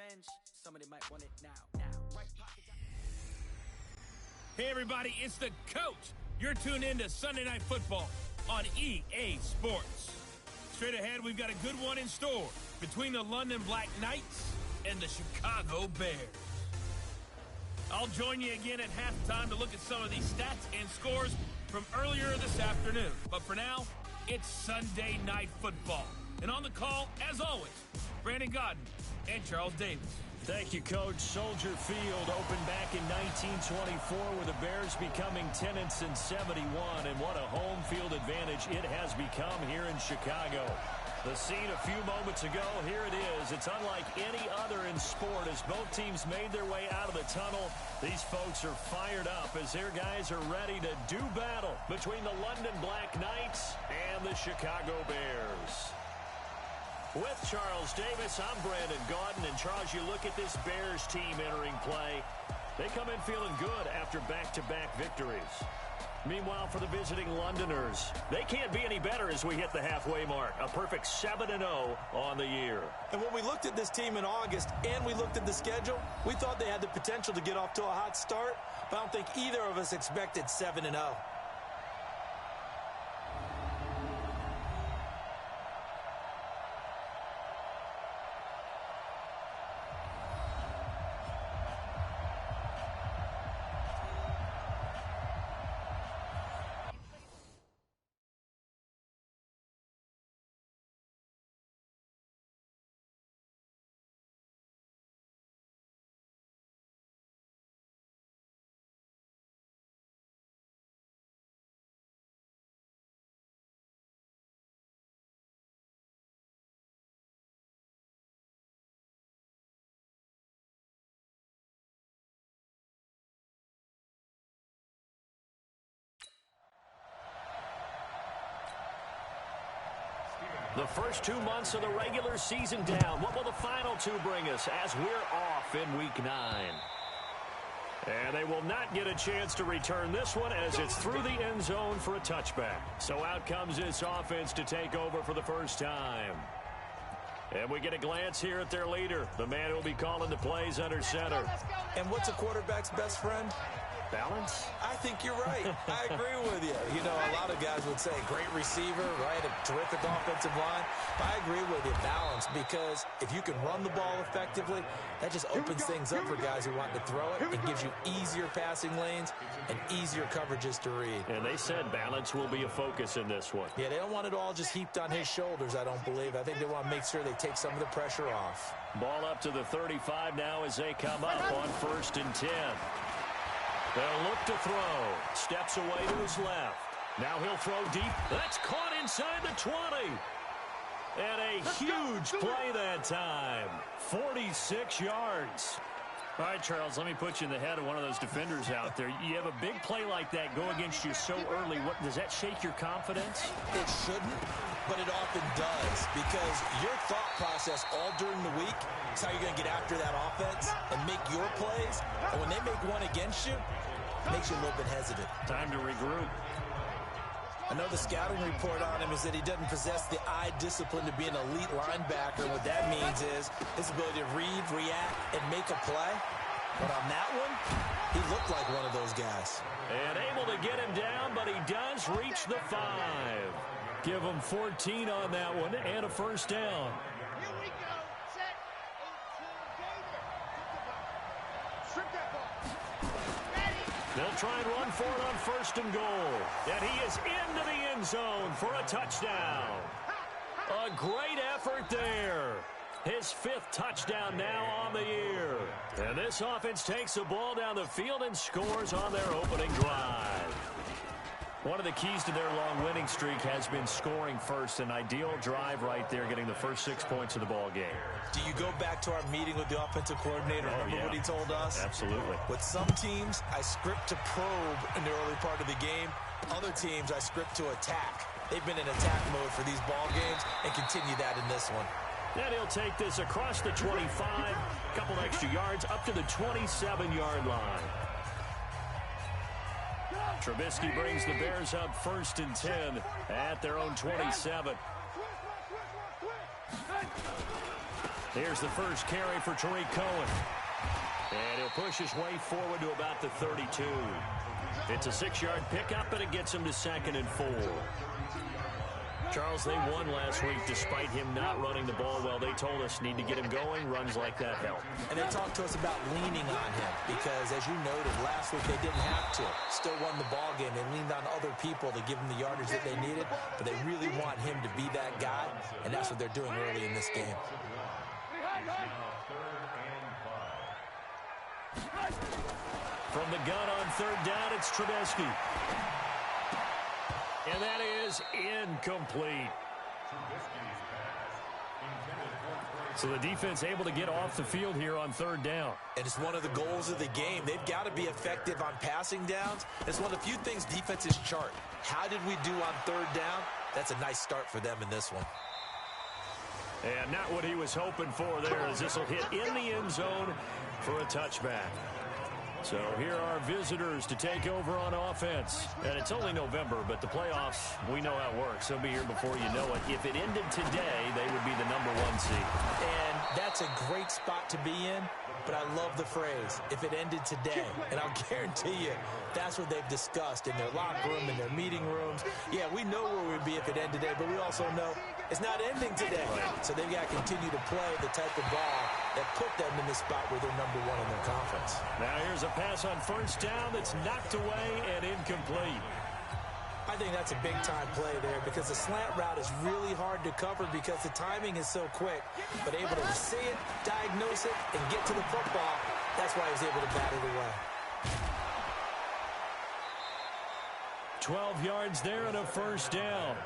revenge. Somebody might want it now. Right pocket. Hey, everybody, it's the coach. You're tuned in to Sunday Night Football on EA Sports. Straight ahead, we've got a good one in store between the London Black Knights and the Chicago Bears. I'll join you again at halftime to look at some of these stats and scores from earlier this afternoon. But for now, it's Sunday Night Football. And on the call, as always, Brandon Godden and Charles Davis. Thank you, Coach. Soldier Field opened back in 1924 with the Bears becoming tenants in 71. And what a home field advantage it has become here in Chicago. The scene a few moments ago, here it is. It's unlike any other in sport as both teams made their way out of the tunnel. These folks are fired up as their guys are ready to do battle between the London Black Knights and the Chicago Bears. With Charles Davis, I'm Brandon Godden. And Charles, you look at this Bears team entering play. They come in feeling good after back-to-back victories. Meanwhile, for the visiting Londoners, they can't be any better as we hit the halfway mark. A perfect 7-0 on the year. And when we looked at this team in August and we looked at the schedule, we thought they had the potential to get off to a hot start, but I don't think either of us expected 7-0. The first 2 months of the regular season down. What will the final two bring us as we're off in Week 9? And they will not get a chance to return this one as it's through the end zone for a touchback. So out comes this offense to take over for the first time. And we get a glance here at their leader, the man who will be calling the plays under center. And what's a quarterback's best friend? Balance? I think you're right. I agree with you. You know, a lot of guys would say great receiver, right? A terrific offensive line. But I agree with you, balance, because if you can run the ball effectively, that just opens things up for guys who want to throw it. It gives you easier passing lanes and easier coverages to read. And they said balance will be a focus in this one. Yeah, they don't want it all just heaped on his shoulders, I don't believe. I think they want to make sure they take some of the pressure off. Ball up to the 35 now as they come up on 1st and 10. They'll look to throw. Steps away to his left. Now he'll throw deep. That's caught inside the 20. And a huge play that time. 46 yards. All right, Charles, let me put you in the head of one of those defenders out there. You have a big play like that go against you so early. What does that shake your confidence? It shouldn't, but it often does, because your thought process all during the week is how you're going to get after that offense and make your plays. And when they make one against you, it makes you a little bit hesitant. Time to regroup. I know the scouting report on him is that he doesn't possess the eye discipline to be an elite linebacker. What that means is his ability to read, react, and make a play. But on that one, he looked like one of those guys. And able to get him down, but he does reach the 5. Give him 14 on that one and a first down. Here we go. Set. 18 Gator. Strip that ball. Ready. They'll try and run for it on 1st and goal. And he is into the end zone for a touchdown. A great effort there. His 5th touchdown now on the year. And this offense takes the ball down the field and scores on their opening drive. One of the keys to their long winning streak has been scoring first. An ideal drive right there, getting the first 6 points of the ball game. Do you go back to our meeting with the offensive coordinator? Remember what he told us? Absolutely. With some teams, I script to probe in the early part of the game. Other teams, I script to attack. They've been in attack mode for these ball games and continue that in this one. And he'll take this across the 25, a couple extra yards, up to the 27-yard line. Trubisky brings the Bears up 1st and 10 at their own 27. Here's the first carry for Tariq Cohen. And he'll push his way forward to about the 32. It's a 6-yard pickup, and it gets him to 2nd and 4. Charles, they won last week despite him not running the ball well. They told us need to get him going. Runs like that help. And they talked to us about leaning on him because, as you noted, last week they didn't have to. Still won the ball game. They leaned on other people to give them the yardage that they needed, but they really want him to be that guy, and that's what they're doing early in this game. From the gun on 3rd down, it's Trubisky. And that is incomplete. So the defense able to get off the field here on 3rd down. And it's one of the goals of the game. They've got to be effective on passing downs. It's one of the few things defenses chart. How did we do on 3rd down? That's a nice start for them in this one. And not what he was hoping for there, as this will hit in the end zone for a touchback. So here are visitors to take over on offense. And it's only November, but the playoffs, we know how it works. They'll be here before you know it. If it ended today, they would be the #1 seed. And that's a great spot to be in, but I love the phrase, if it ended today. And I'll guarantee you, that's what they've discussed in their locker room, in their meeting rooms. Yeah, we know where we'd be if it ended today, but we also know it's not ending today. Right. So they've got to continue to play the type of ball that put them in the spot where they're #1 in their conference. Now here's a pass on 1st down that's knocked away and incomplete. I think that's a big-time play there because the slant route is really hard to cover because the timing is so quick. But able to see it, diagnose it, and get to the football, that's why he was able to bat it away. 12 yards there and a 1st down.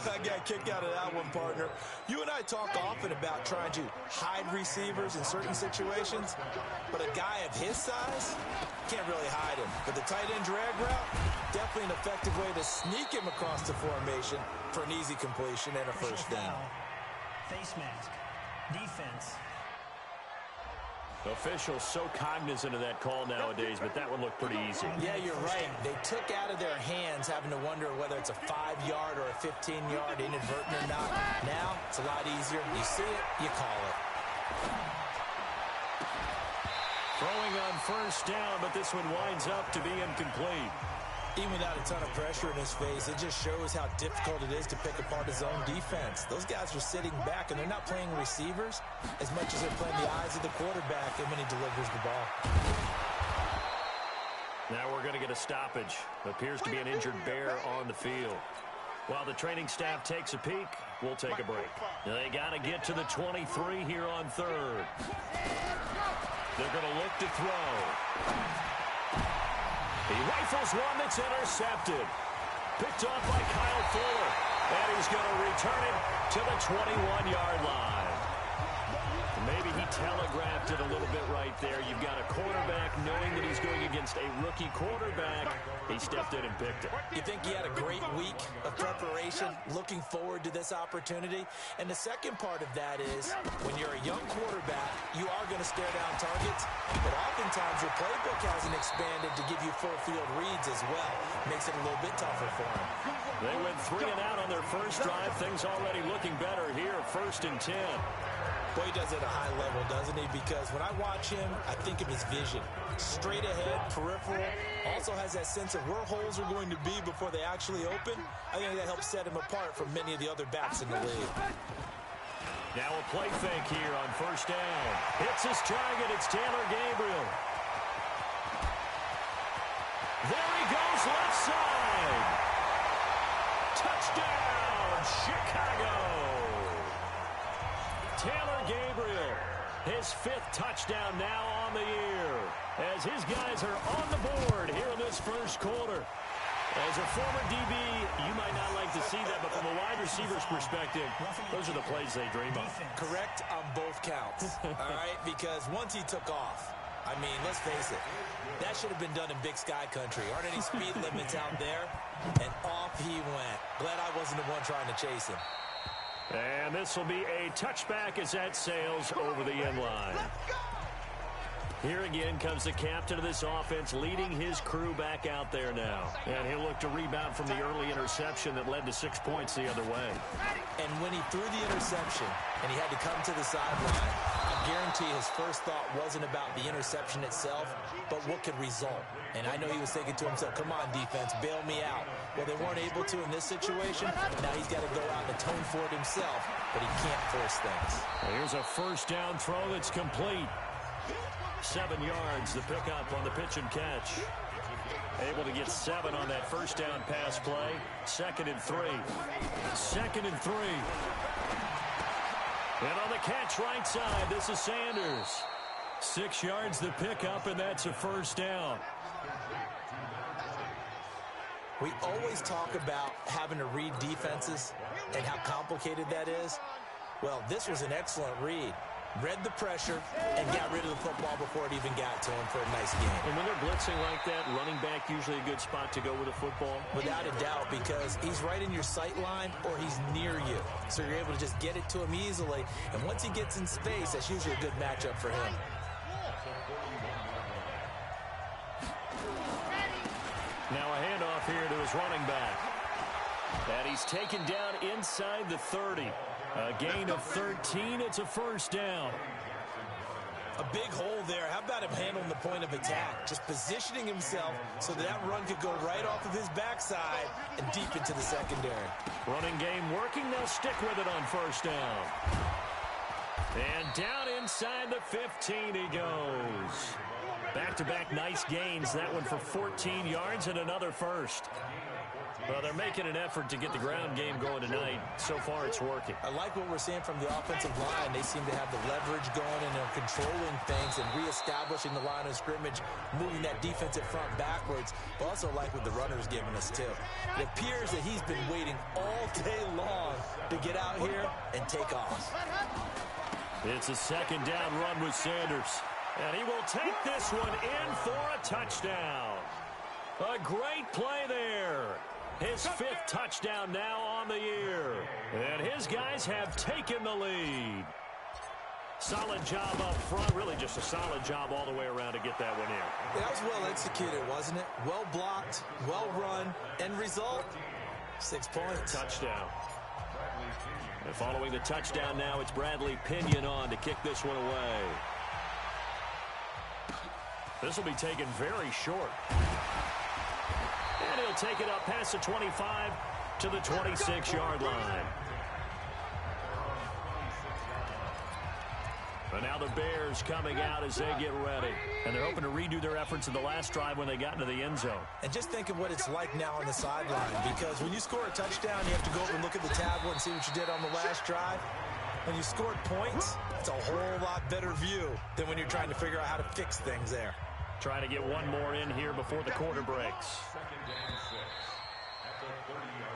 I got kicked out of that one, partner. You and I talk often about trying to hide receivers in certain situations, but a guy of his size can't really hide him. But the tight end drag route, definitely an effective way to sneak him across the formation for an easy completion and a 1st down. Face mask. Defense. Officials so cognizant of that call nowadays, but that one looked pretty easy. Yeah, you're right. They took out of their hands having to wonder whether it's a 5-yard or a 15-yard, inadvertent or not. Now, it's a lot easier. You see it, you call it. Throwing on 1st down, but this one winds up to be incomplete. Even without a ton of pressure in his face, it just shows how difficult it is to pick apart his own defense. Those guys are sitting back, and they're not playing receivers as much as they're playing the eyes of the quarterback and when he delivers the ball. Now we're going to get a stoppage. Appears to be an injured Bear on the field. While the training staff takes a peek, we'll take a break. They got to get to the 23 here on 3rd. They're going to look to throw. He rifles one that's intercepted. Picked off by Kyle Fuller. And he's going to return it to the 21-yard line. Maybe he telegraphed it a little bit right there. You've got a quarterback knowing that he's going against a rookie quarterback. He stepped in and picked it. You think he had a great week of preparation, looking forward to this opportunity? And the second part of that is, when you're a young quarterback, you are going to stare down targets, but oftentimes your playbook hasn't expanded to give you full field reads as well. Makes it a little bit tougher for him. They went 3 and out on their first drive. Things already looking better here, 1st and 10. Boy, he does it at a high level, doesn't he? Because when I watch him, I think of his vision. Straight ahead, peripheral. Also has that sense of where holes are going to be before they actually open. I think that helps set him apart from many of the other backs in the league. Now a play fake here on 1st down. Hits his target. It's Taylor Gabriel. There he goes, left side. Touchdown, Chicago. Taylor Gabriel, his 5th touchdown now on the year, as his guys are on the board here in this 1st quarter. As a former DB, you might not like to see that, but from a wide receiver's perspective, those are the plays they dream of. Correct on both counts, all right? Because once he took off, I mean, let's face it, that should have been done in Big Sky Country. Aren't any speed limits out there? And off he went. Glad I wasn't the one trying to chase him. And this will be a touchback as that sails over the end line. Here again comes the captain of this offense, leading his crew back out there now. And he'll look to rebound from the early interception that led to 6 points the other way. And when he threw the interception, and he had to come to the sideline. I guarantee his first thought wasn't about the interception itself, but what could result. And I know he was thinking to himself, come on, defense, bail me out. Well, they weren't able to in this situation. Now he's got to go out and atone for it himself, but he can't force things. Well, here's a first down throw that's complete. 7 yards, the pickup on the pitch and catch. Able to get 7 on that first down pass play. 2nd and 3. 2nd and 3. And on the catch right side, this is Sanders. 6 yards the pickup, and that's a first down. We always talk about having to read defenses and how complicated that is. Well, this was an excellent read. Read the pressure and got rid of the football before it even got to him for a nice game. And when they're blitzing like that, running back usually a good spot to go with a football? Without a doubt, because he's right in your sight line or he's near you. So you're able to just get it to him easily. And once he gets in space, that's usually a good matchup for him. Now a handoff here to his running back. And he's taken down inside the 30. A gain of 13. It's a first down. A big hole there. How about him handling the point of attack? Just positioning himself so that run could go right off of his backside and deep into the secondary. Running game working. They'll stick with it on first down. And down inside the 15 he goes. Back-to-back nice gains. That one for 14 yards and another first. Well, they're making an effort to get the ground game going tonight. So far, it's working. I like what we're seeing from the offensive line. They seem to have the leverage going, and they're controlling things and reestablishing the line of scrimmage, moving that defensive front backwards. But also like what the runner's giving us, too. It appears that he's been waiting all day long to get out here and take off. It's a second down run with Sanders. And he will take this one in for a touchdown. A great play there. His 5th touchdown now on the year. And his guys have taken the lead. Solid job up front. Really just a solid job all the way around to get that one in. That was well executed, wasn't it? Well blocked, well run. End result, 6 points. Touchdown. And following the touchdown now, it's Bradley Pinion on to kick this one away. This will be taken very short. And he'll take it up past the 25 to the 26-yard line. And now the Bears coming out as they get ready. And they're hoping to redo their efforts in the last drive when they got into the end zone. And just think of what it's like now on the sideline. Because when you score a touchdown, you have to go over and look at the tablet and see what you did on the last drive. When you scored points, it's a whole lot better view than when you're trying to figure out how to fix things there. Trying to get one more in here before the quarter breaks.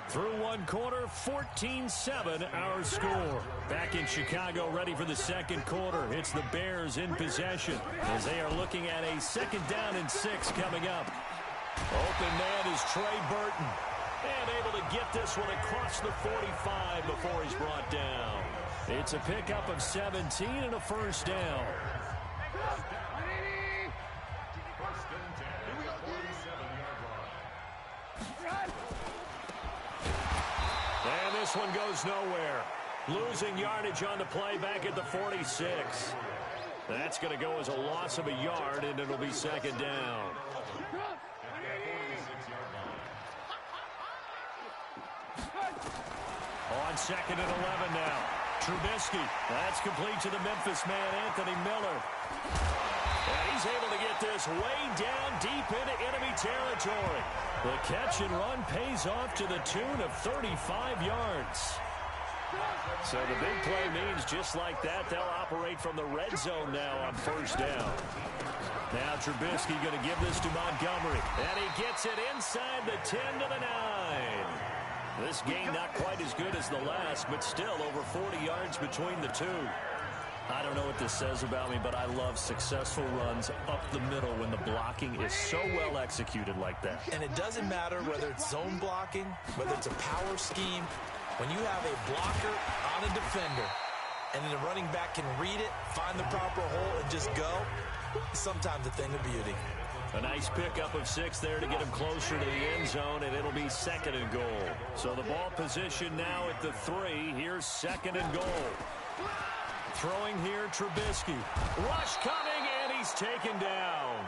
Through one quarter, 14-7 our score. Back in Chicago, ready for the second quarter. It's the Bears in possession as they are looking at a 2nd down and 6 coming up. Open man is Trey Burton. And able to get this one across the 45 before he's brought down. It's a pickup of 17 and a first down. And this one goes nowhere. Losing yardage on the play back at the 46. That's going to go as a loss of a yard, and it'll be 2nd down. On 2nd and 11 now. Trubisky. That's complete to the Memphis man, Anthony Miller. And he's able to get this way down deep into enemy territory. The catch and run pays off to the tune of 35 yards. So the big play means just like that, they'll operate from the red zone now on first down. Now Trubisky going to give this to Montgomery. And he gets it inside the 10 to the 9. This game not quite as good as the last, but still over 40 yards between the two. I don't know what this says about me, but I love successful runs up the middle when the blocking is so well executed like that. And it doesn't matter whether it's zone blocking, whether it's a power scheme. When you have a blocker on a defender and the running back can read it, find the proper hole, and just go, sometimes a thing of beauty. A nice pickup of 6 there to get him closer to the end zone, and it'll be 2nd and goal. So the ball position now at the 3. Here's 2nd and goal. throwing here, Trubisky. Rush coming, and he's taken down.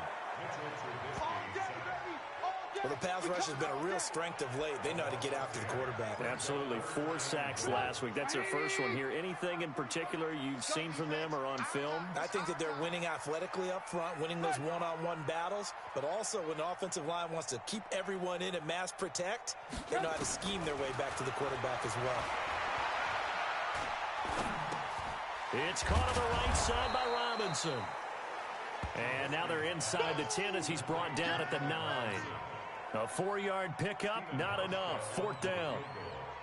Well, the pass rush has been a real strength of late. They know how to get after the quarterback. Absolutely. 4 sacks last week. That's their first one here. Anything in particular you've seen from them or on film? I think that they're winning athletically up front, winning those one-on-one battles, but also when the offensive line wants to keep everyone in and mass protect, they know how to scheme their way back to the quarterback as well. It's caught on the right side by Robinson. And now they're inside the 10 as he's brought down at the 9. A 4-yard pickup, not enough. 4th down.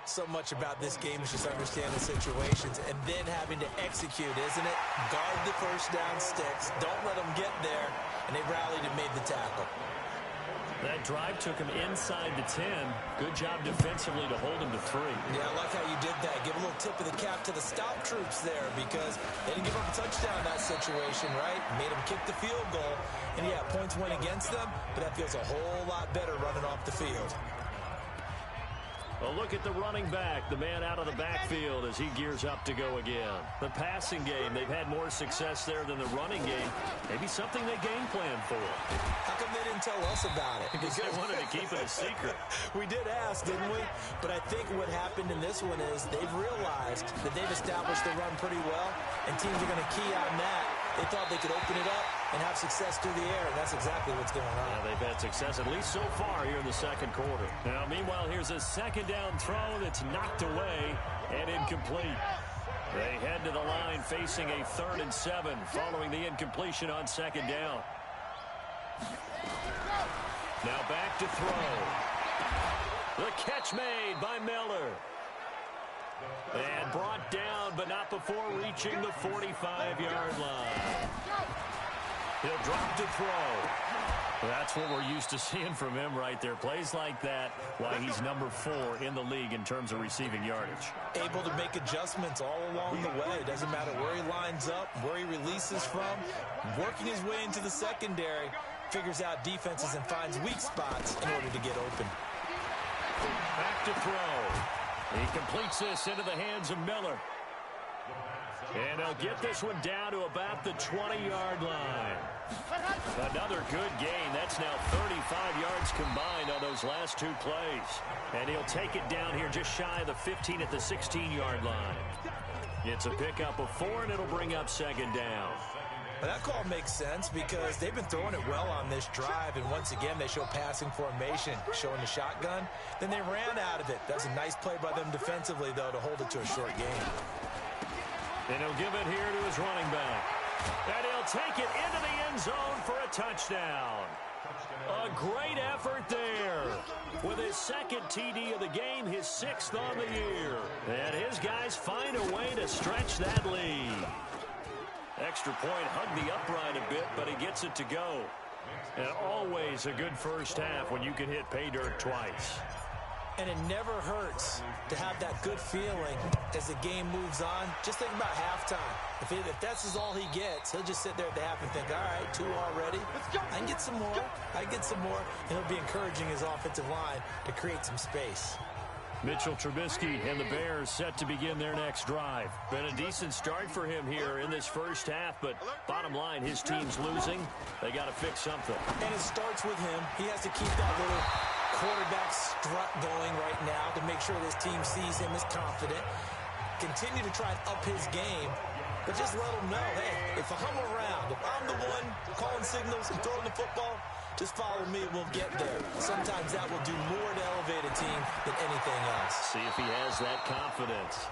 So much about this game is just understanding situations and then having to execute, isn't it? Guard the first down sticks. Don't let them get there. And they rallied and made the tackle. That drive took him inside the 10. Good job defensively to hold him to 3. Yeah, I like how you did that. Give a little tip of the cap to the stop troops there because they didn't give up a touchdown in that situation, right? Made them kick the field goal. And, yeah, points went against them, but that feels a whole lot better running off the field. A look at the running back, the man out of the backfield as he gears up to go again. The passing game, they've had more success there than the running game. Maybe something they game plan for. How come they didn't tell us about it? Because they wanted to keep it a secret. We did ask, didn't we? But I think what happened in this one is they've realized that they've established the run pretty well, and teams are going to key on that. They thought they could open it up and have success through the air, and that's exactly what's going on. Yeah, they've had success, at least so far, here in the second quarter. Now, meanwhile, here's a second down throw that's knocked away and incomplete. They head to the line facing a 3rd and 7 following the incompletion on second down. Now back to throw. The catch made by Miller. And brought down, but not before reaching the 45-yard line. He'll drop to throw. That's what we're used to seeing from him right there. Plays like that, why he's number 4 in the league in terms of receiving yardage. Able to make adjustments all along the way. Doesn't matter where he lines up, where he releases from. Working his way into the secondary. Figures out defenses and finds weak spots in order to get open. Back to throw. He completes this into the hands of Miller. And he'll get this one down to about the 20-yard line. Another good gain. That's now 35 yards combined on those last 2 plays. And he'll take it down here just shy of the 15 at the 16-yard line. It's a pickup of 4, and it'll bring up second down. That call makes sense because they've been throwing it well on this drive, and once again they show passing formation, showing the shotgun. Then they ran out of it. That's a nice play by them defensively, though, to hold it to a short game. And he'll give it here to his running back. And he'll take it into the end zone for a touchdown. A great effort there. With his 2nd TD of the game, his 6th on the year. And his guys find a way to stretch that lead. Extra point, hugged the upright a bit, but he gets it to go. And always a good first half when you can hit pay dirt twice. And it never hurts to have that good feeling as the game moves on. Just think about halftime. If that's all he gets, he'll just sit there at the half and think, all right, 2 already. I can get some more. I can get some more. And he'll be encouraging his offensive line to create some space. Mitchell Trubisky and the Bears set to begin their next drive. Been a decent start for him here in this first half, but bottom line, his team's losing. They got to fix something. And it starts with him. He has to keep that little quarterback strut going right now to make sure this team sees him as confident. Continue to try and up his game, but just let him know, hey, if I'm around, if I'm the one calling signals and throwing the football, just follow me and we'll get there. Sometimes that will do more to elevate a team than anything else. See if he has that confidence.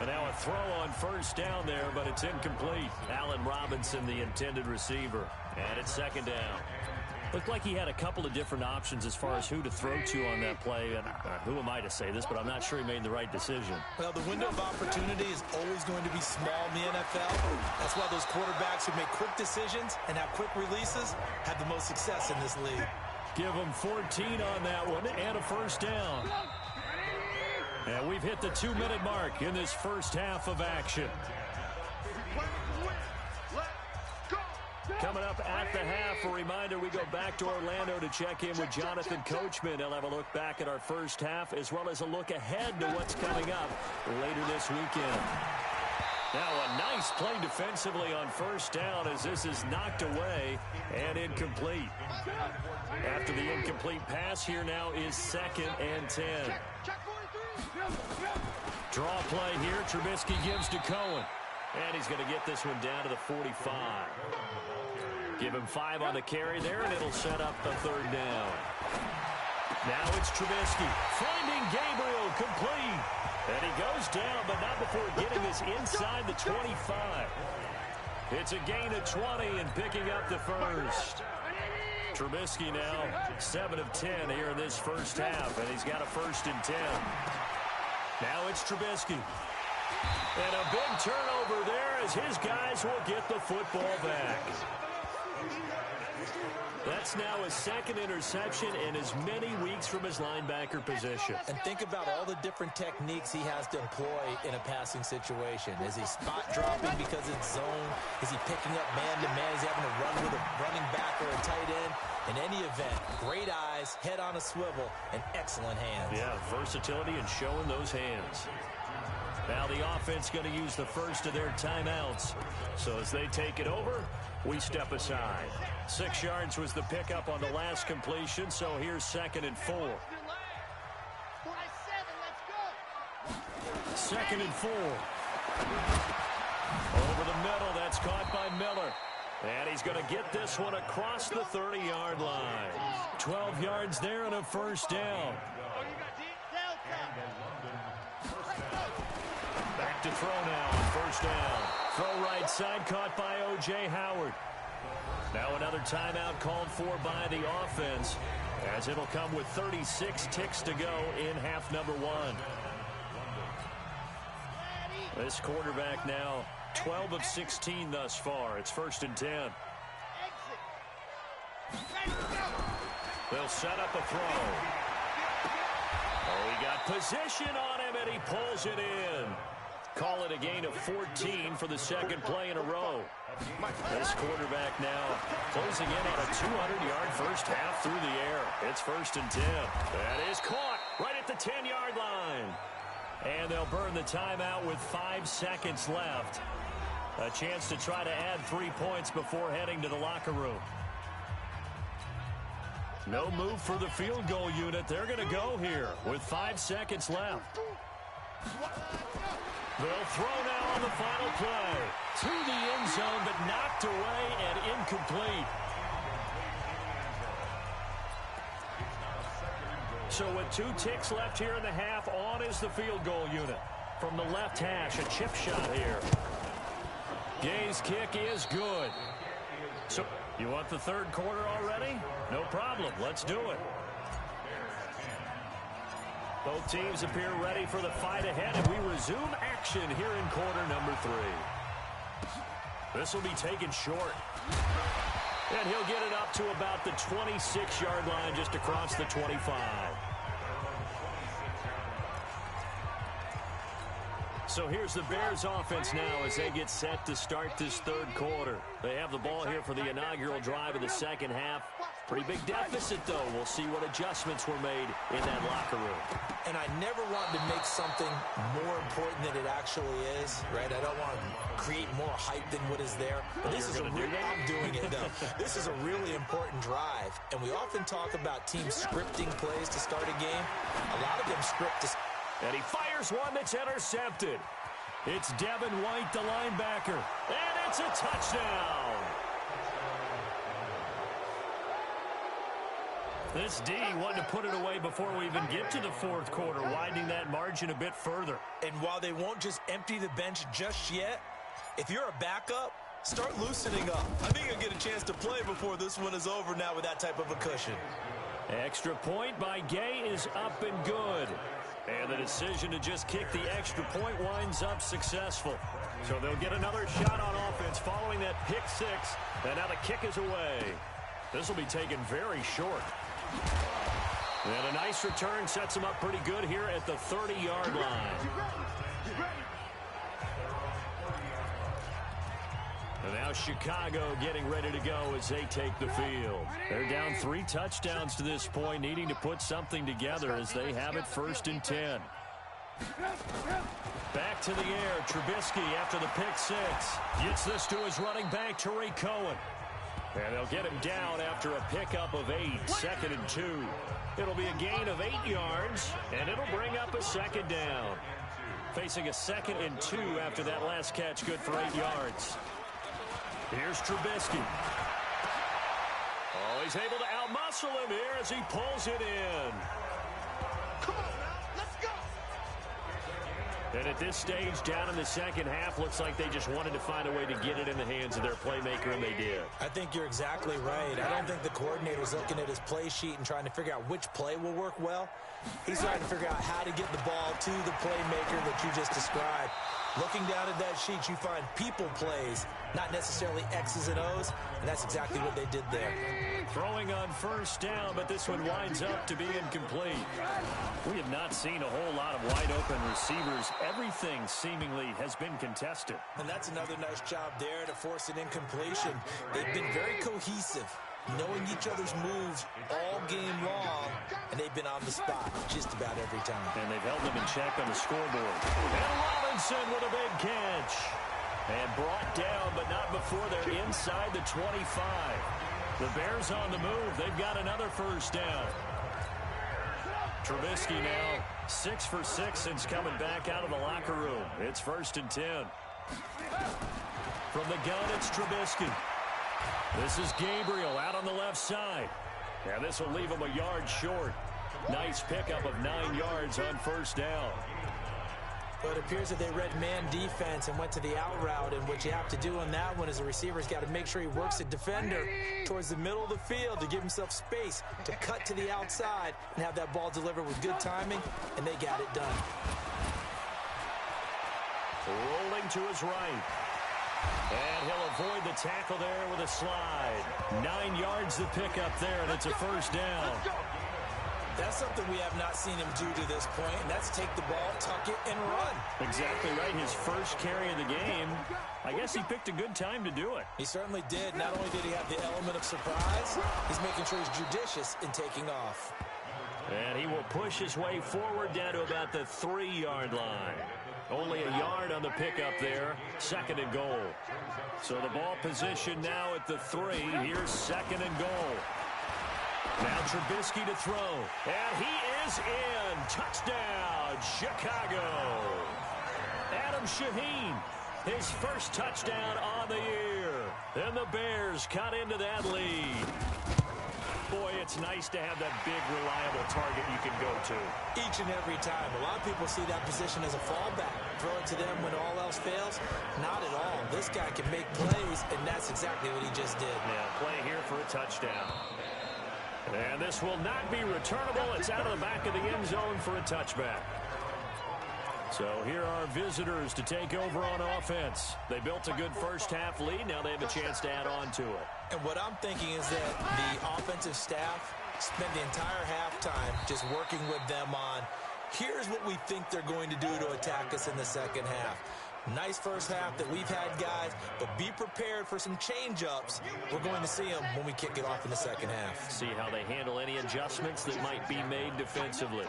And now a throw on first down there, but it's incomplete. Allen Robinson, the intended receiver. And it's second down. Looked like he had a couple of different options as far as who to throw to on that play. And who am I to say this, but I'm not sure he made the right decision. Well, the window of opportunity is always going to be small in the NFL. That's why those quarterbacks who make quick decisions and have quick releases have the most success in this league. Give him 14 on that one and a first down. And we've hit the 2-minute mark in this first half of action. Coming up at the half, a reminder, we go back to Orlando to check in with Jonathan Coachman. He'll have a look back at our first half as well as a look ahead to what's coming up later this weekend. Now a nice play defensively on first down as this is knocked away and incomplete. After the incomplete pass, here now is 2nd and 10. Draw play here. Trubisky gives to Cohen. And he's going to get this one down to the 45. Give him 5 on the carry there, and it'll set up the 3rd down. Now it's Trubisky finding Gabriel complete. And he goes down, but not before getting this inside the 25. It's a gain of 20 and picking up the first. Trubisky now 7 of 10 here in this first half, and he's got a 1st and 10. Now it's Trubisky. And a big turnover there as his guys will get the football back. That's now his 2nd interception in as many weeks from his linebacker position. And think about all the different techniques he has to employ in a passing situation. Is he spot dropping because it's zone? Is he picking up man-to-man? Is he having to run with a running back or a tight end? In any event, great eyes, head on a swivel, and excellent hands. Yeah, versatility and showing those hands. Now the offense going to use the first of their timeouts. So as they take it over, we step aside. 6 yards was the pickup on the last completion, so here's 2nd and 4. 2nd and 4. Over the middle, that's caught by Miller. And he's going to get this one across the 30-yard line. 12 yards there and a 1st down. Back to throw now on 1st down. Throw right side, caught by O.J. Howard. Now another timeout called for by the offense, as it'll come with 36 ticks to go in half number 1. This quarterback now 12 of 16 thus far. It's 1st and 10. They'll set up a throw. Oh, he got position on him, and he pulls it in. Call it a gain of 14 for the 2nd play in a row. This quarterback now closing in on a 200-yard first half through the air. It's 1st and 10. That is caught right at the 10-yard line. And they'll burn the timeout with 5 seconds left. A chance to try to add 3 points before heading to the locker room. No move for the field goal unit. They're going to go here with 5 seconds left. They'll throw now on the final play. To the end zone, but knocked away and incomplete. So with 2 ticks left here in the half, on is the field goal unit. From the left hash, a chip shot here. Gay's kick is good. So you want the 3rd quarter already? No problem. Let's do it. Both teams appear ready for the fight ahead, and we resume action here in quarter number 3. This will be taken short. And he'll get it up to about the 26-yard line, just across the 25. So here's the Bears offense now as they get set to start this 3rd quarter. They have the ball here for the inaugural drive of the 2nd half. Pretty big deficit, though. We'll see what adjustments were made in that locker room. And I never want to make something more important than it actually is, right? I don't want to create more hype than what is there. But this is I'm doing it, though. This is a really important drive. And we often talk about teams scripting plays to start a game. A lot of them script to... And he fires one that's intercepted. It's Devin White, the linebacker. And it's a touchdown. This D wanted to put it away before we even get to the 4th quarter, widening that margin a bit further. And while they won't just empty the bench just yet, if you're a backup, start loosening up. I think you'll get a chance to play before this one is over now with that type of a cushion. Extra point by Gay is up and good. And the decision to just kick the extra point winds up successful. So they'll get another shot on offense following that pick 6. And now the kick is away. This will be taken very short. And a nice return sets him up pretty good here at the 30-yard line. And now Chicago getting ready to go as they take the field. They're down 3 touchdowns to this point, needing to put something together as they have it 1st and 10. Back to the air. Trubisky after the pick six. Gets this to his running back, Tariq Cohen. And they'll get him down after a pickup of 8, 2nd and 2. It'll be a gain of 8 yards, and it'll bring up a second down. Facing a 2nd and 2 after that last catch, good for 8 yards. Here's Trubisky. Oh, he's able to outmuscle him here as he pulls it in. Come on now, let's go. And at this stage, down in the second half, looks like they just wanted to find a way to get it in the hands of their playmaker, and they did. I think you're exactly right. I don't think the coordinator's looking at his play sheet and trying to figure out which play will work well. He's trying to figure out how to get the ball to the playmaker that you just described. Looking down at that sheet, you find people plays, not necessarily X's and O's, and that's exactly what they did there. Throwing on first down, but this one winds up to be incomplete. We have not seen a whole lot of wide-open receivers. Everything seemingly has been contested. And that's another nice job there to force an incompletion. They've been very cohesive, knowing each other's moves all game long, and they've been on the spot just about every time. And they've held them in check on the scoreboard. And Robinson with a big catch. And brought down, but not before they're inside the 25. The Bears on the move. They've got another first down. Trubisky now 6 for 6 since coming back out of the locker room. It's 1st and 10. From the gun, it's Trubisky. This is Gabriel out on the left side. And this will leave him a yard short. Nice pickup of 9 yards on first down. Well, it appears that they read man defense and went to the out route, and what you have to do on that one is the receiver's got to make sure he works the defender towards the middle of the field to give himself space to cut to the outside and have that ball delivered with good timing, and they got it done. Rolling to his right. And he'll avoid the tackle there with a slide. 9 yards to pick up there, and it's a first down. That's something we have not seen him do to this point, and that's take the ball, tuck it, and run. Exactly right. His first carry of the game. I guess he picked a good time to do it. He certainly did. Not only did he have the element of surprise, he's making sure he's judicious in taking off. And he will push his way forward down to about the 3-yard line. Only a yard on the pickup there. 2nd and goal. So the ball position now at the 3. Here's 2nd and goal. Now Trubisky to throw. And he is in. Touchdown, Chicago. Adam Shaheen, his first touchdown on the year. And the Bears cut into that lead. Boy, it's nice to have that big, reliable target you can go to. Each and every time. A lot of people see that position as a fallback. Throw it to them when all else fails. Not at all. This guy can make plays, and that's exactly what he just did. Yeah, play here for a touchdown. And this will not be returnable. It's out of the back of the end zone for a touchback. So here are visitors to take over on offense. They built a good first half lead. Now they have a chance to add on to it. And what I'm thinking is that the offensive staff spent the entire halftime just working with them on, here's what we think they're going to do to attack us in the second half. Nice first half that we've had, guys, but be prepared for some change-ups. We're going to see them when we kick it off in the second half. See how they handle any adjustments that might be made defensively.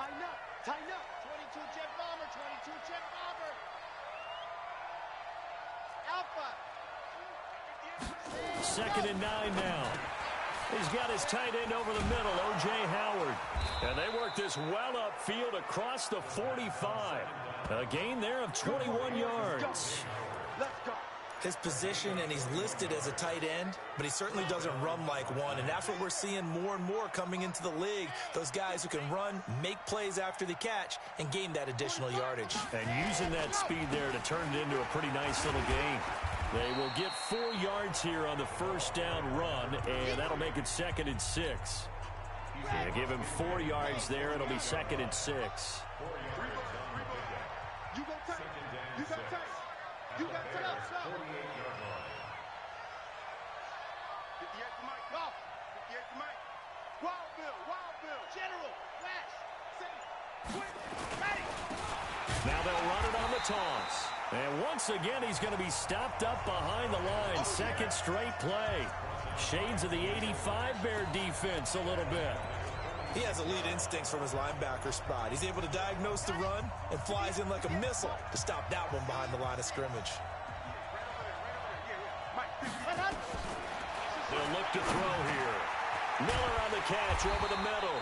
Tighten up. 22 jet bomber, 22 jet bomber. Alpha. 2nd and 9 now. He's got his tight end over the middle, O.J. Howard. And they work this well upfield across the 45. A gain there of 21 yards. Let's go. His position, and he's listed as a tight end, but he certainly doesn't run like one, and that's what we're seeing more and more coming into the league. Those guys who can run, make plays after the catch, and gain that additional yardage. And using that speed there to turn it into a pretty nice little gain. They will get 4 yards here on the first down run, and that'll make it 2nd and 6. Yeah, give him 4 yards there. It'll be 2nd and 6. You go tight. You go tight. You got to up, stop. 58 to Mike. Go. 58 to Mike. Wild Bill. General. Flash. Safe. Quick. Ready. Now they'll run it on the toss. And once again, he's going to be stopped up behind the line. Second straight play. Shades of the 85 Bear defense a little bit. He has elite instincts from his linebacker spot. He's able to diagnose the run and flies in like a missile to stop that one behind the line of scrimmage. They'll look to throw here. Miller on the catch over the middle.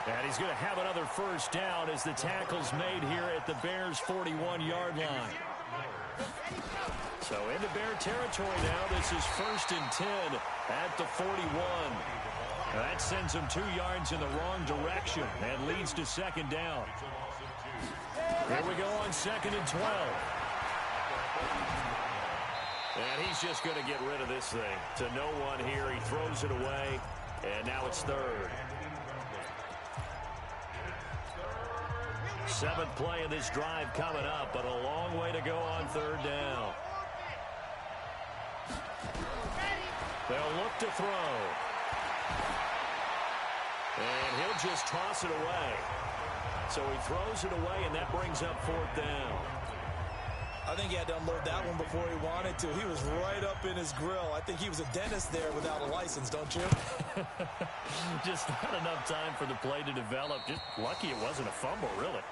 And he's going to have another first down as the tackle's made here at the Bears' 41-yard line. So into Bear territory now. This is 1st and 10 at the 41. That sends him 2 yards in the wrong direction and leads to 2nd down. Here we go on 2nd and 12. And he's just going to get rid of this thing to no one here. He throws it away, and now it's 3rd. 7th play of this drive coming up, but a long way to go on 3rd down. They'll look to throw. And he'll just toss it away. So he throws it away, and that brings up 4th down. I think he had to unload that one before he wanted to. He was right up in his grill. I think he was a dentist there without a license, don't you? Just not enough time for the play to develop. Just lucky it wasn't a fumble, really.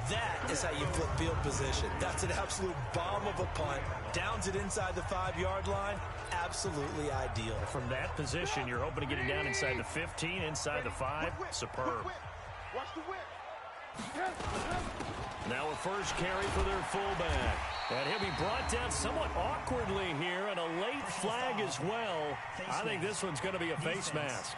That is how you flip field position. That's an absolute bomb of a punt. Downs it inside the 5-yard line. Absolutely ideal. From that position, you're hoping to get it down inside the 15, inside the 5. Superb. Watch the whip. Now a first carry for their fullback. And he'll be brought down somewhat awkwardly here, and a late flag as well. I think this one's going to be a face mask.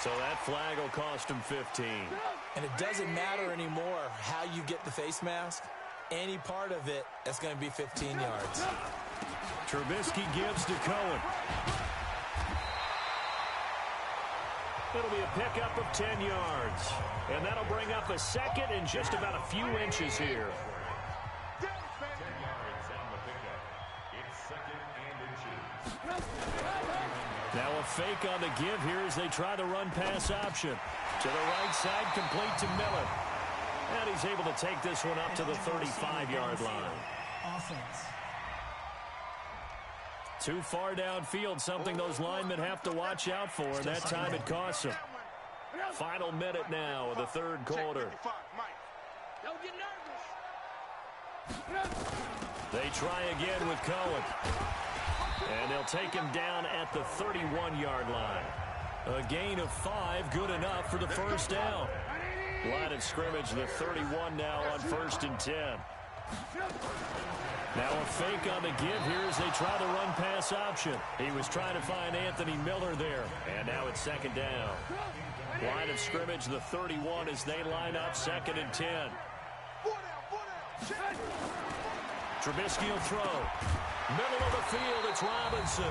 So that flag will cost him 15. And it doesn't matter anymore how you get the face mask. Any part of it, that's going to be 15 yards. Trubisky gives to Cohen. It'll be a pickup of 10 yards. And that'll bring up a 2nd and just about a few inches here. Now a fake on the give here as they try the run-pass option. To the right side, complete to Miller. And he's able to take this one up to the 35-yard line. Offense. Too far downfield, something those linemen have to watch out for, and that time it costs them. Final minute now of the 3rd quarter. Don't get nervous. They try again with Cohen. And they'll take him down at the 31-yard line. A gain of 5, good enough for the first down. Line of scrimmage, the 31 now on 1st and 10. Now a fake on the give here as they try the run-pass option. He was trying to find Anthony Miller there. And now it's 2nd down. Line of scrimmage, the 31 as they line up 2nd and 10. Trubisky will throw. Middle of the field, it's Robinson.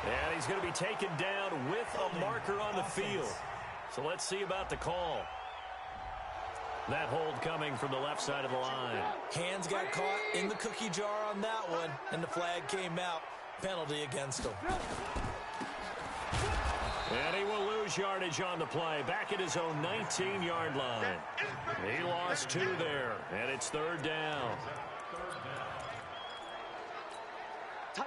And he's going to be taken down with a marker on the field. So let's see about the call. That hold coming from the left side of the line. Hands got caught in the cookie jar on that one, and the flag came out. Penalty against him. And he will lose yardage on the play. Back at his own 19-yard line. He lost 2 there, and it's 3rd down.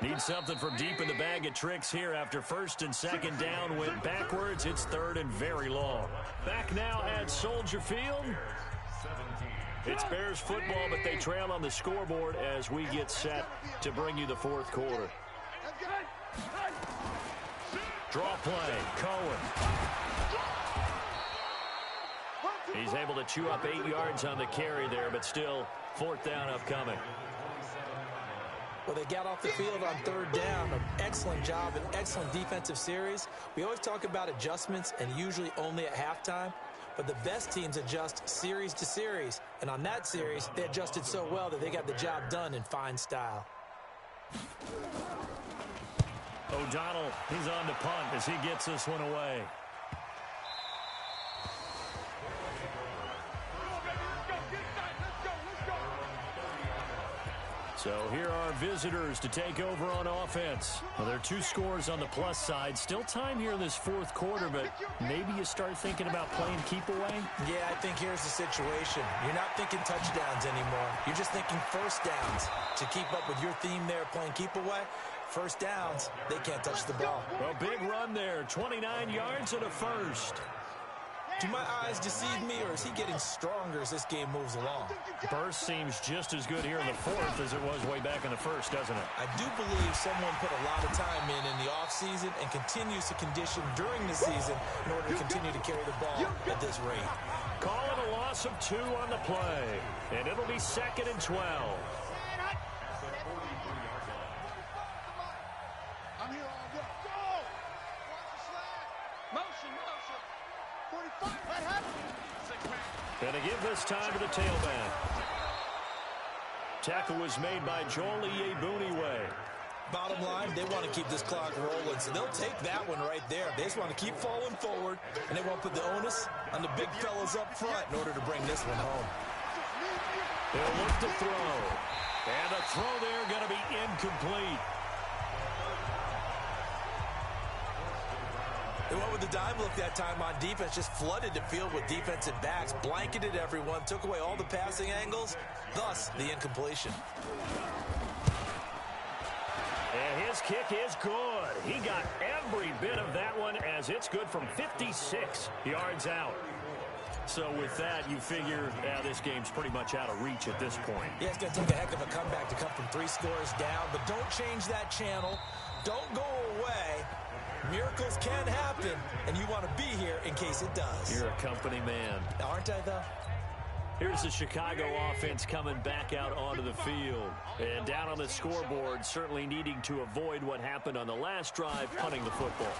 Need something from deep in the bag of tricks here after 1st and 2nd down. Went backwards. It's 3rd and very long. Back now at Soldier Field. It's Bears football, but they trail on the scoreboard as we get set to bring you the 4th quarter. Draw play. Cohen. He's able to chew up 8 yards on the carry there, but still 4th down upcoming. Well, they got off the field on 3rd down. An excellent job, an excellent defensive series. We always talk about adjustments, and usually only at halftime. But the best teams adjust series to series. And on that series, they adjusted so well that they got the job done in fine style. O'Donnell, he's on to punt as he gets this one away. So here are visitors to take over on offense. Well, there are 2 scores on the plus side. Still time here in this 4th quarter, but maybe you start thinking about playing keep away? Yeah, I think here's the situation. You're not thinking touchdowns anymore. You're just thinking first downs. To keep up with your theme there, playing keep away, First downs, they can't touch the ball. A big run there, 29 yards and a first. Do my eyes deceive me, or is he getting stronger as this game moves along? Burst seems just as good here in the fourth as it was way back in the first, doesn't it? I do believe someone put a lot of time in the offseason and continues to condition during the season in order to continue to carry the ball at this rate. Call it a loss of 2 on the play, and it'll be 2nd and 12. I'm here all day. Go! Watch the slide. Motion. 45. That happened. Gonna give this time to the tailback. Tackle was made by Joel Iyiegbuniwe. Bottom line, they want to keep this clock rolling, so they'll take that one right there. They just want to keep falling forward, and they won't put the onus on the big fellas up front in order to bring this one home. They'll look to throw. And the throw there going to be incomplete. They went with the dime look that time on defense, just flooded the field with defensive backs, blanketed everyone, took away all the passing angles, thus the incompletion. And his kick is good. He got every bit of that one as it's good from 56 yards out. So with that, you figure this game's pretty much out of reach at this point. Yeah, it's going to take a heck of a comeback to come from 3 scores down, but don't change that channel. Don't go away. Miracles can happen, and you want to be here in case it does. You're a company man. Aren't I, though? Here's the Chicago offense coming back out onto the field. And down on the scoreboard, certainly needing to avoid what happened on the last drive, punting the football.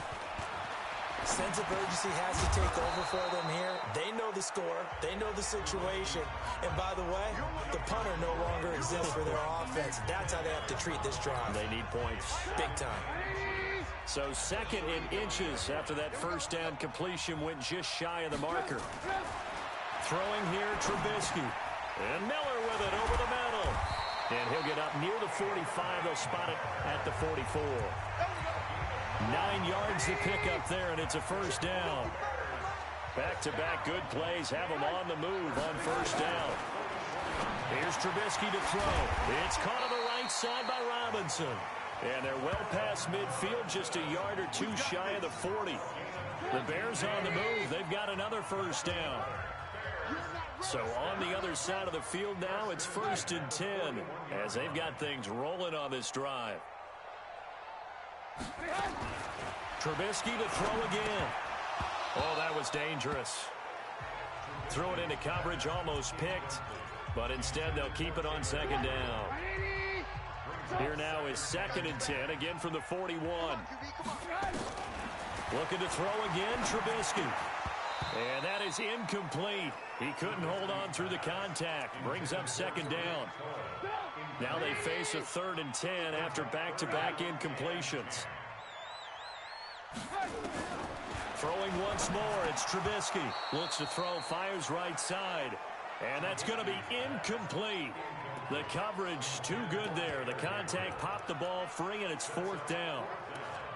Sense of urgency has to take over for them here. They know the score. They know the situation. And by the way, the punter no longer exists for their offense. That's how they have to treat this drive. They need points. Big time. So 2nd and inches after that first down completion went just shy of the marker. Throwing here, Trubisky. And Miller with it over the middle. And he'll get up near the 45. They'll spot it at the 44. 9 yards to pick up there, and it's a first down. Back-to-back good plays have them on the move on first down. Here's Trubisky to throw. It's caught on the right side by Robinson. And they're well past midfield, just a yard or 2 shy of the 40. The Bears on the move. They've got another first down. So on the other side of the field now, it's 1st and 10 as they've got things rolling on this drive. Trubisky to throw again. Oh, that was dangerous. Throw it into coverage, almost picked, but instead they'll keep it on 2nd down. Here now is 2nd and 10, again from the 41. Looking to throw again, Trubisky. And that is incomplete. He couldn't hold on through the contact. Brings up 2nd down. Now they face a 3rd and 10 after back-to-back incompletions. Throwing once more, it's Trubisky. Looks to throw, fires right side. And that's going to be incomplete. The coverage too good there. The contact popped the ball free, and it's 4th down.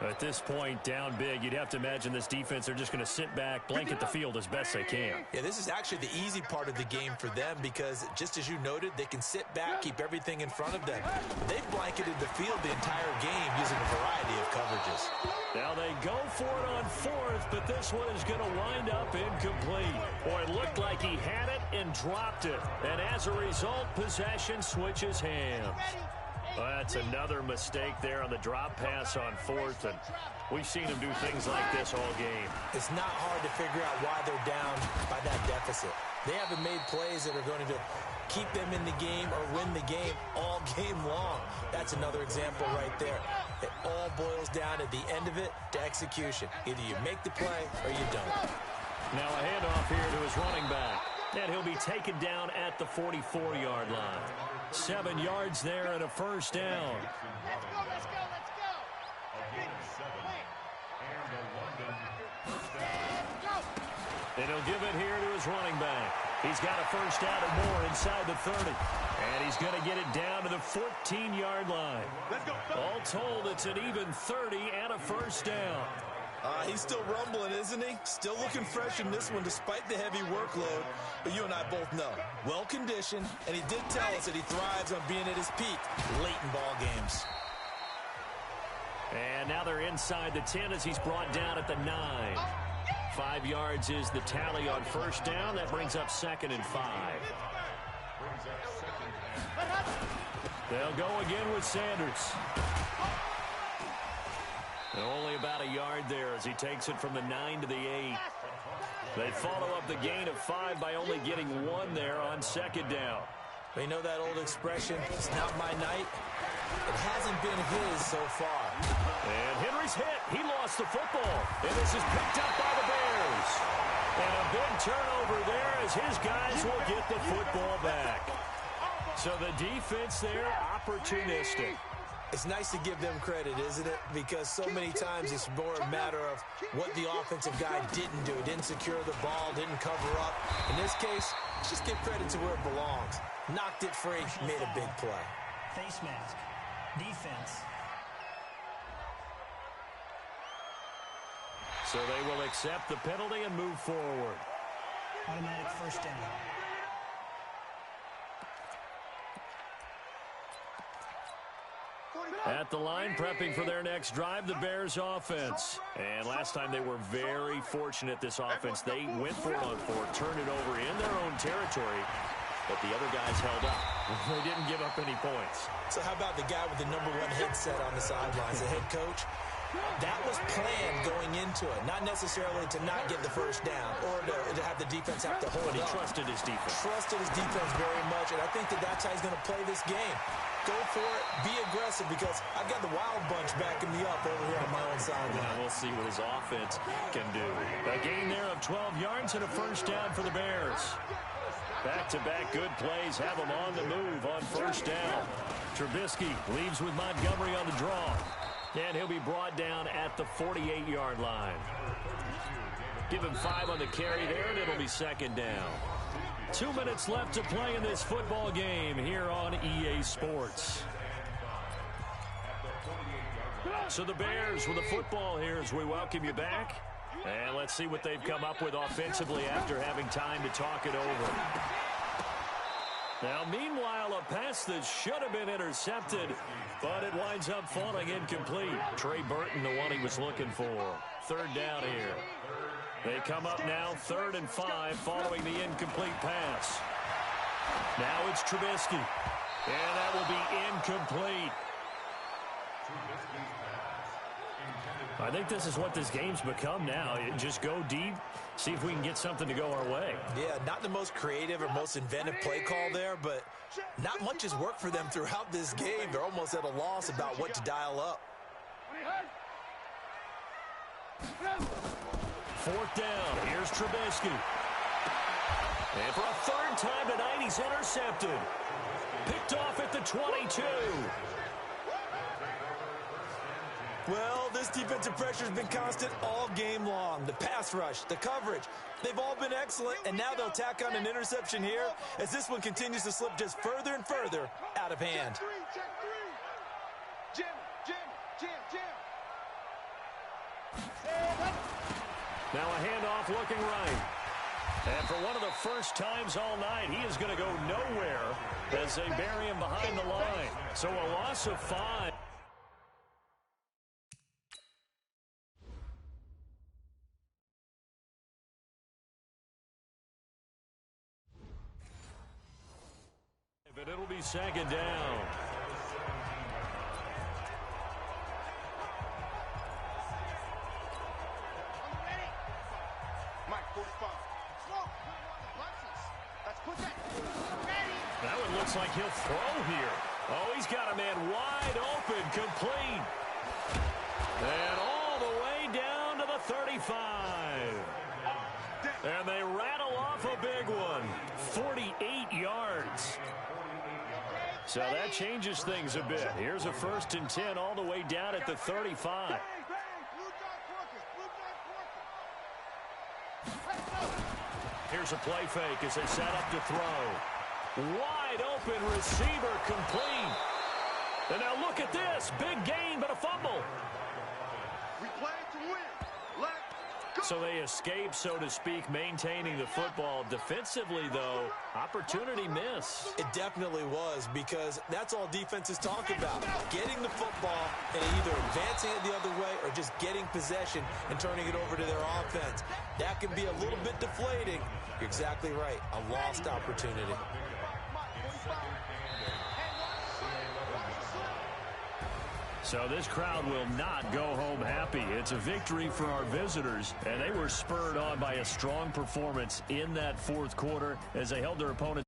At this point, down big, you'd have to imagine this defense, they're just going to sit back, blanket the field as best they can. Yeah, this is actually the easy part of the game for them because, just as you noted, they can sit back, keep everything in front of them. They've blanketed the field the entire game using a variety of coverages. Now they go for it on 4th, but this one is going to wind up incomplete. Boy, it looked like he had it and dropped it. And as a result, possession switches hands. That's another mistake there on the drop pass on 4th, and we've seen him do things like this all game. It's not hard to figure out why they're down by that deficit. They haven't made plays that are going to keep them in the game or win the game all game long. That's another example right there. It all boils down at the end of it to execution. Either you make the play or you don't. Now a handoff here to his running back, and he'll be taken down at the 44-yard line. 7 yards there and a first down. Let's go. And he'll give it here to his running back. He's got a first down and more inside the 30. And he's going to get it down to the 14-yard line. Let's go. All told, it's an even 30 and a first down. He's still rumbling, isn't he? Still looking fresh in this one despite the heavy workload. But you and I both know, well-conditioned, and he did tell us that he thrives on being at his peak late in ball games. And now they're inside the 10 as he's brought down at the 9. 5 yards is the tally on first down. That brings up 2nd and 5. They'll go again with Sanders. And only about a yard there as he takes it from the 9 to the 8. They follow up the gain of 5 by only getting 1 there on 2nd down. You know that old expression, it's not my night? It hasn't been his so far. And Henry's hit. He lost the football. And this is picked up by the Bears. And a big turnover there as his guys will get the football back. So the defense there, opportunistic. It's nice to give them credit, isn't it? Because so many times it's more a matter of what the offensive guy didn't do. Didn't secure the ball, didn't cover up. In this case, just give credit to where it belongs. Knocked it free, made a big play. Face mask. Defense. So they will accept the penalty and move forward. Automatic first down. At the line, prepping for their next drive, the Bears offense. And last time they were very fortunate, this offense. They went for it on 4, turned it over in their own territory, but the other guys held up. They didn't give up any points. So how about the guy with the number 1 headset on the sidelines, the head coach? That was planned going into it, not necessarily to not get the first down or to have the defense have to hold But he up. trusted his defense. Trusted his defense very much, and I think that's how he's going to play this game. Go for it, be aggressive, because I've got the wild bunch backing me up over here on my own sideline. And we'll see what his offense can do. A gain there of 12 yards and a first down for the Bears. Back-to-back good plays have them on the move on first down. Trubisky leaves with Montgomery on the draw. And he'll be brought down at the 48-yard line. Give him 5 on the carry there, and it'll be 2nd down. 2 minutes left to play in this football game here on EA Sports. So the Bears with the football here as we welcome you back. And let's see what they've come up with offensively after having time to talk it over. Now, meanwhile, a pass that should have been intercepted, but it winds up falling incomplete. Trey Burton, the one he was looking for. 3rd down here. They come up now 3rd and 5 following the incomplete pass. Now it's Trubisky. And that will be incomplete. I think this is what this game's become now. Just go deep, see if we can get something to go our way. Yeah, not the most creative or most inventive play call there, but not much has worked for them throughout this game. They're almost at a loss about what to dial up. 4th down. Here's Trubisky. And for a 3rd time tonight, he's intercepted. Picked off at the 22. Well, this defensive pressure has been constant all game long. The pass rush, the coverage, they've all been excellent, and now they'll tack on an interception here as this one continues to slip just further and further out of hand. Check 3. Jam. Now a handoff looking right. And for one of the first times all night, he is going to go nowhere as they bury him behind the line. So a loss of 5. But it'll be 2nd down. Mike, 45. Let's put that. That one looks like he'll throw here. Oh, he's got a man wide open, complete. And all the way down to the 35. And they rattle off a big one. 48 yards. So that changes things a bit. Here's a 1st and 10 all the way down at the 35. Here's a play fake as they set up to throw. Wide open receiver complete. And now look at this. Big gain, but a fumble. We play to win. Let's So they escape, so to speak, maintaining the football. Defensively, though, opportunity miss. It definitely was, because that's all defenses talk about. Getting the football and either advancing it the other way or just getting possession and turning it over to their offense. That can be a little bit deflating. You're exactly right. A lost opportunity. So this crowd will not go home happy. It's a victory for our visitors, and they were spurred on by a strong performance in that fourth quarter as they held their opponents